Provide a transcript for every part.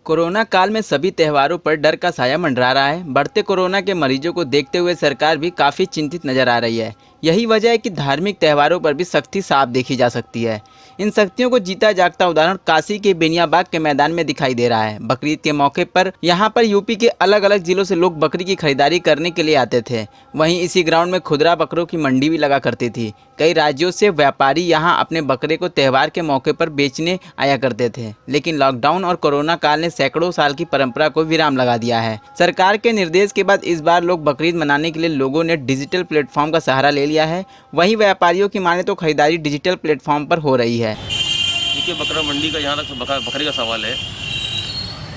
Corona काल में सभी त्योहारों पर डर का साया मंडरा रहा है। बढ़ते कोरोना के मरीजों को देखते हुए सरकार भी काफ़ी चिंतित नजर आ रही है। यही वजह है कि धार्मिक त्योहारों पर भी सख्ती साफ देखी जा सकती है। इन सख्तियों को जीता जागता उदाहरण काशी के बेनियाबाग के मैदान में दिखाई दे रहा है। बकरीद के मौके पर यहाँ पर यूपी के अलग अलग जिलों से लोग बकरी की खरीदारी करने के लिए आते थे। वहीं इसी ग्राउंड में खुदरा बकरों की मंडी भी लगा करती थी। कई राज्यों से व्यापारी यहाँ अपने बकरे को त्यौहार के मौके पर बेचने आया करते थे, लेकिन लॉकडाउन और कोरोना काल ने सैकड़ों साल की परंपरा को विराम लगा दिया है। सरकार के निर्देश के बाद इस बार लोग बकरीद मनाने के लिए लोगों ने डिजिटल प्लेटफॉर्म का सहारा ले लिया है। वहीं व्यापारियों की माने तो खरीदारी डिजिटल प्लेटफॉर्म पर हो रही है। देखिए, बकरा मंडी का जहाँ तक बकरी का सवाल है,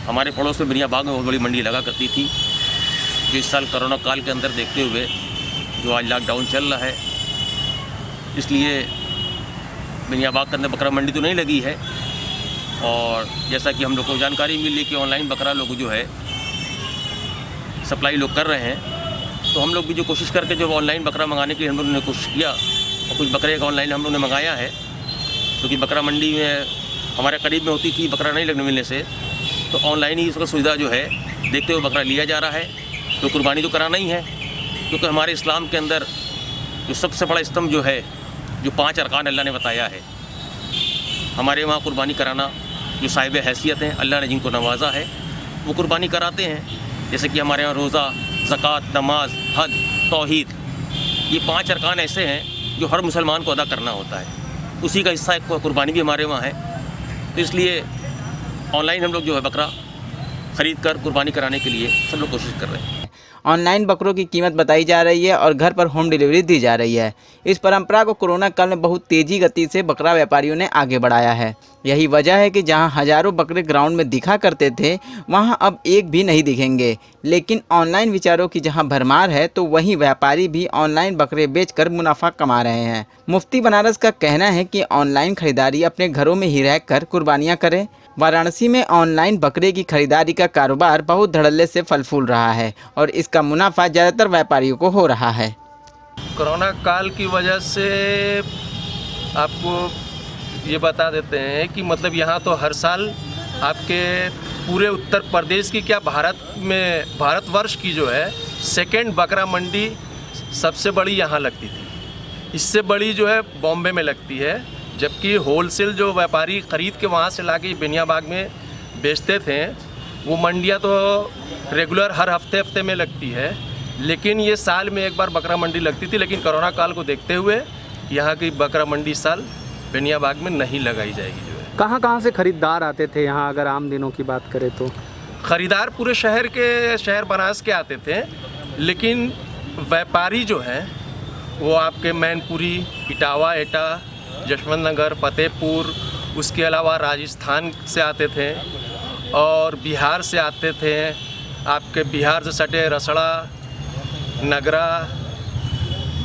हमारे पड़ोस में बेनियाबाग में बहुत बड़ी मंडी लगा करती थी, जो इस साल कोरोना काल के अंदर देखते हुए जो आज लॉकडाउन चल रहा है, इसलिए बेनियाबाग के अंदर बकरा मंडी तो नहीं लगी है। और जैसा कि हम लोग को जानकारी मिली कि ऑनलाइन बकरा लोग जो है सप्लाई लोग कर रहे हैं, तो हम लोग भी जो कोशिश करके जो ऑनलाइन बकरा मंगाने की हम लोगों ने कोशिश किया और कुछ बकरे का ऑनलाइन हम लोगों ने मंगाया है, क्योंकि बकरा मंडी में हमारे करीब में होती थी, बकरा नहीं लगने मिलने से, तो ऑनलाइन ही इसका सुविधा जो है देखते हुए बकरा लिया जा रहा है। तो कुर्बानी तो कराना ही है, क्योंकि हमारे इस्लाम के अंदर जो सबसे बड़ा स्तंभ जो है, जो 5 अरकान अल्लाह ने बताया है, हमारे वहाँ कुर्बानी कराना, जो साहिब हैसियत हैं, अल्लाह ने जिनको नवाजा है वो कुर्बानी कराते हैं। जैसे कि हमारे यहाँ रोज़ा, ज़कात, नमाज, हज, तौहीद, ये 5 अरकान ऐसे हैं जो हर मुसलमान को अदा करना होता है। उसी का हिस्सा एक कुर्बानी भी हमारे वहाँ है। तो इसलिए ऑनलाइन हम लोग जो है बकरा ख़रीद कर कुर्बानी कराने के लिए सब लोग कोशिश कर रहे हैं। ऑनलाइन बकरों की कीमत बताई जा रही है और घर पर होम डिलीवरी दी जा रही है। इस परंपरा को कोरोना काल में बहुत तेजी गति से बकरा व्यापारियों ने आगे बढ़ाया है। यही वजह है कि जहां हजारों बकरे ग्राउंड में दिखा करते थे, वहां अब एक भी नहीं दिखेंगे। लेकिन ऑनलाइन विचारों की जहां भरमार है, तो वहीं व्यापारी भी ऑनलाइन बकरे बेचकर मुनाफा कमा रहे हैं। मुफ्ती बनारस का कहना है कि ऑनलाइन खरीदारी अपने घरों में ही रहकर कुर्बानियाँ करें। वाराणसी में ऑनलाइन बकरे की खरीदारी का कारोबार बहुत धड़ल्ले से फल फूल रहा है और इसका मुनाफा ज़्यादातर व्यापारियों को हो रहा है। कोरोना काल की वजह से आपको ये बता देते हैं कि मतलब यहाँ तो हर साल आपके पूरे उत्तर प्रदेश की क्या भारतवर्ष की जो है सेकेंड बकरा मंडी सबसे बड़ी यहाँ लगती थी। इससे बड़ी जो है बॉम्बे में लगती है, जबकि होलसेल जो व्यापारी ख़रीद के वहाँ से लाके बेनियाबाग में बेचते थे, वो मंडियाँ तो रेगुलर हर हफ्ते में लगती है, लेकिन ये साल में एक बार बकरा मंडी लगती थी। लेकिन कोरोना काल को देखते हुए यहाँ की बकरा मंडी इस साल बेनियाबाग में नहीं लगाई जाएगी। जो है कहाँ से ख़रीदार आते थे यहाँ, अगर आम दिनों की बात करें तो? ख़रीदार पूरे शहर बनारस के आते थे, लेकिन व्यापारी जो हैं वो आपके मैनपुरी, इटावा, एटा, जशवंत नगर, फतेहपुर, उसके अलावा राजस्थान से आते थे और बिहार से आते थे। आपके बिहार से सटे रसड़ा, नगरा,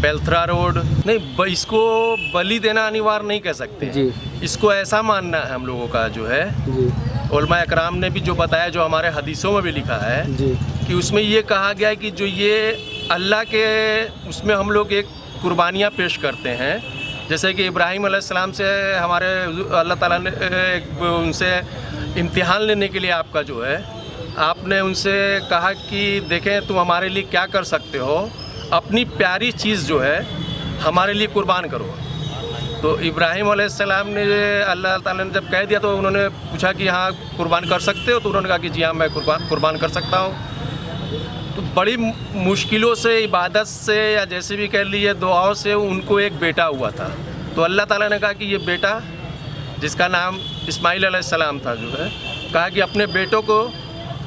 बेलथरा रोड, नहीं इसको बलि देना अनिवार्य नहीं कह सकते जी। इसको ऐसा मानना है हम लोगों का जो है जी। उलमा इकराम ने भी जो बताया, जो हमारे हदीसों में भी लिखा है जी, कि उसमें ये कहा गया है कि जो ये अल्लाह के उसमें हम लोग एक कुर्बानियाँ पेश करते हैं। जैसे कि इब्राहिम अलैहिस्सलाम से हमारे अल्लाह ताला ने उनसे इम्तिहान लेने के लिए आपका जो है, आपने उनसे कहा कि देखें तुम हमारे लिए क्या कर सकते हो, अपनी प्यारी चीज़ जो है हमारे लिए कुर्बान करो। तो इब्राहिम अलैहिस्सलाम ने अल्लाह ताला ने जब कह दिया, तो उन्होंने पूछा कि हाँ कुर्बान कर सकते हो? तो उन्होंने कहा कि जी हाँ, मैं कुर्बान कर सकता हूँ। तो बड़ी मुश्किलों से, इबादत से, या जैसे भी कह लीजिए दुआओं से उनको एक बेटा हुआ था। तो अल्लाह ताला ने कहा कि ये बेटा, जिसका नाम इस्माइल अलैहिस्सलाम था, जो है कहा कि अपने बेटों को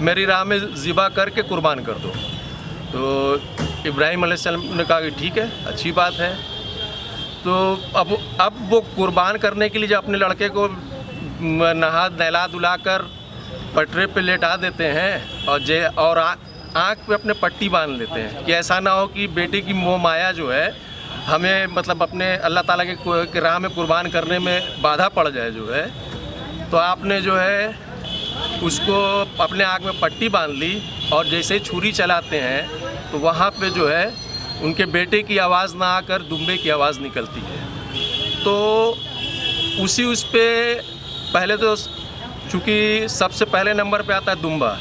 मेरी राह में ज़िबा करके कुर्बान कर दो। तो इब्राहिम अलैहिस्सलाम ने कहा कि ठीक है, अच्छी बात है। तो अब वो कुर्बान करने के लिए जब अपने लड़के को नहला धुला कर पटरे पे लेटा देते हैं और आँख पे अपने पट्टी बांध लेते हैं कि ऐसा ना हो कि बेटे की मोह माया जो है हमें मतलब अपने अल्लाह ताला के राह में कुर्बान करने में बाधा पड़ जाए जो है। तो आपने जो है उसको अपने आँख में पट्टी बांध ली और जैसे ही छुरी चलाते हैं तो वहाँ पे जो है उनके बेटे की आवाज़ ना आकर दुम्बे की आवाज़ निकलती है। तो उस पे पहले तो चूँकि सबसे पहले नंबर पे आता है दुम्बा,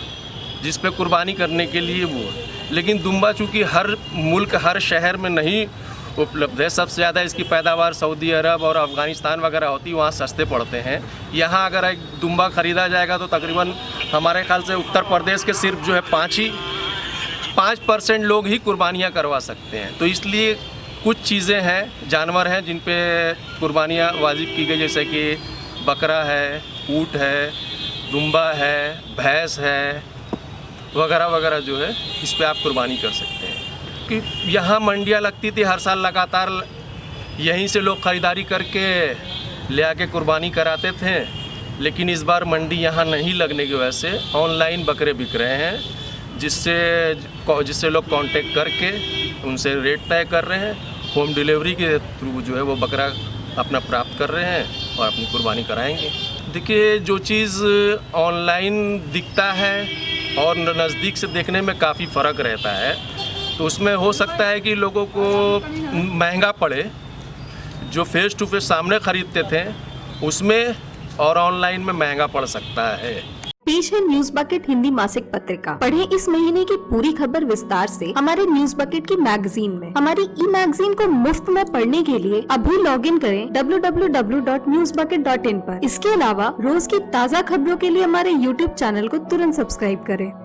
जिस पे कुर्बानी करने के लिए वो, लेकिन दुम्बा चूँकि हर मुल्क हर शहर में नहीं उपलब्ध है। सबसे ज़्यादा इसकी पैदावार सऊदी अरब और अफ़गानिस्तान वगैरह होती है, वहाँ सस्ते पड़ते हैं। यहाँ अगर एक दुम्बा ख़रीदा जाएगा तो तकरीबन हमारे ख्याल से उत्तर प्रदेश के सिर्फ जो है 5% लोग ही कुर्बानियाँ करवा सकते हैं। तो इसलिए कुछ चीज़ें हैं, जानवर हैं जिन पे कुर्बानियाँ वाजिब की गई, जैसे कि बकरा है, ऊँट है, दुम्बा है, भैंस है वगैरह वगैरह जो है, इस पे आप कुर्बानी कर सकते हैं। कि यहाँ मंडियाँ लगती थी हर साल लगातार, यहीं से लोग ख़रीदारी करके ले आके कुर्बानी कराते थे, लेकिन इस बार मंडी यहाँ नहीं लगने की वजह से ऑनलाइन बकरे बिक रहे हैं, जिससे लोग कांटेक्ट करके उनसे रेट तय कर रहे हैं, होम डिलीवरी के थ्रू जो है वो बकरा अपना प्राप्त कर रहे हैं और अपनी कुर्बानी कराएंगे। देखिए, जो चीज़ ऑनलाइन दिखता है और नज़दीक से देखने में काफ़ी फ़र्क रहता है, तो उसमें हो सकता है कि लोगों को महंगा पड़े, जो फेस टू फेस सामने ख़रीदते थे उसमें, और ऑनलाइन में महंगा पड़ सकता है। पेश है न्यूज बकेट हिंदी मासिक पत्रिका। पढ़ें इस महीने की पूरी खबर विस्तार से हमारे न्यूज बकेट की मैगजीन में। हमारी ई मैगजीन को मुफ्त में पढ़ने के लिए अभी लॉगिन करें www.newsbucket.in पर। इसके अलावा रोज की ताज़ा खबरों के लिए हमारे YouTube चैनल को तुरंत सब्सक्राइब करें।